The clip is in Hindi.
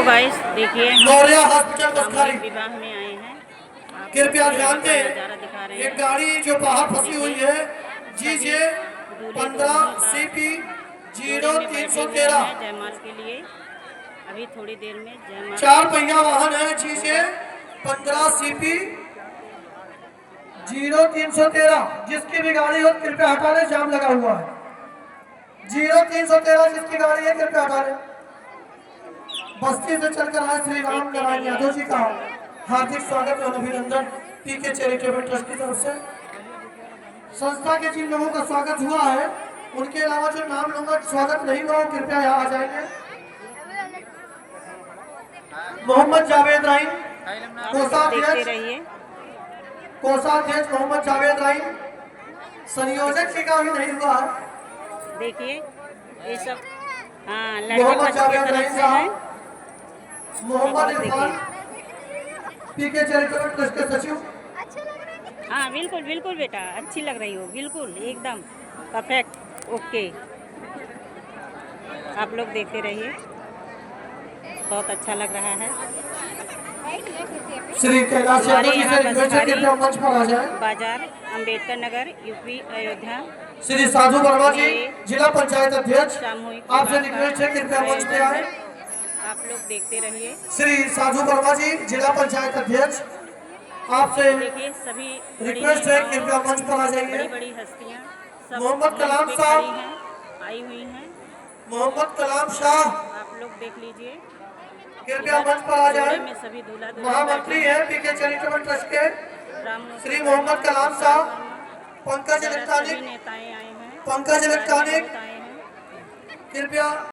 हेलो गाइस, देखिए मौर्य हॉस्पिटल बसखारी, सामूहिक विवाह में आए हैं। आप कृपया लोग ध्यान नज़ारा दें। दिखा रहे एक हैं। गाड़ी जो बाहर फंसी हुई है सभी GJ दूल्हे 15 दुल्हन का CP जोड़े में बैठे हुए 0313 हैं जयमाल के लिए। अभी थोड़ी देर में जयमाल 4 पहिया वाहन है GJ होगा। 15 CP 0313। जिसकी भी गाड़ी हो कृपया हटा लें, जाम लगा हुआ है। 0313 जिसकी गाड़ी है कृपया हटा लें। बस्ती से चलकर आए श्री राम देखते नारायण रहिए। यादव जी का हार्दिक स्वागत और अभिनंदन PK चैरिटेबल ट्रस्ट की तरफ से। संस्था के जिन लोगों का स्वागत हुआ है उनके अलावा जो नाम लोगों का स्वागत नहीं हुआ वो कृपया यहाँ आ जाएंगे। मोहम्मद जावेद राइन, देखते रहिए। कोषाध्यक्ष मोहम्मद जावेद राइन, संयोजक जी का भी नहीं हुआ। देखिए ये सब हाँ लड़के मोहम्मद पक्ष की जावेद तरफ राइन से है। साहब, Mohammad Irfan PK charitable trust के सचिव। हाँ बिल्कुल बिल्कुल बेटा, अच्छी लग रही हो, बिल्कुल एकदम परफेक्ट, ओके। आप लोग देखते रहिए, बहुत अच्छा लग रहा है। श्री कैलाश यादव हमारे जी यहाँ से रिक्वेस्ट है बसखारी कृपया मंच पर आ जाए। बाजार, अंबेडकर नगर, यूपी, अयोध्या श्री साधु वर्मा जी, जिला पंचायत अध्यक्ष, सामूहिक आपसे विवाह रिक्वेस्ट का है कृपया मंच पे आयोजन आए। है। आप लोग देखते रहिए। श्री साधु वर्मा जी, जिला पंचायत अध्यक्ष, आपसे देखिए सभी बड़ी रिक्वेस्ट है नेताओं, कृपया मंच पर आ जाइए। बड़ी बड़ी हस्तियाँ सब मोहम्मद मंच कलाम पे साहब, खड़ी हैं, आई हुई हैं। मोहम्मद कलाम शाह आप लोग देख लीजिए। कृपया मंच पर आ जोड़े जाए। में सभी दूल्हा दुल्हन महामंत्री बैठे है हैं। PK चैरिटेबल ट्रस्ट के राम श्री मोहम्मद कलाम साहब, पंकज सभी इलेक्ट्रॉनिक, नेताएं आए हैं, पंकज बहुत इलेक्ट्रॉनिक आए हैं। कृपया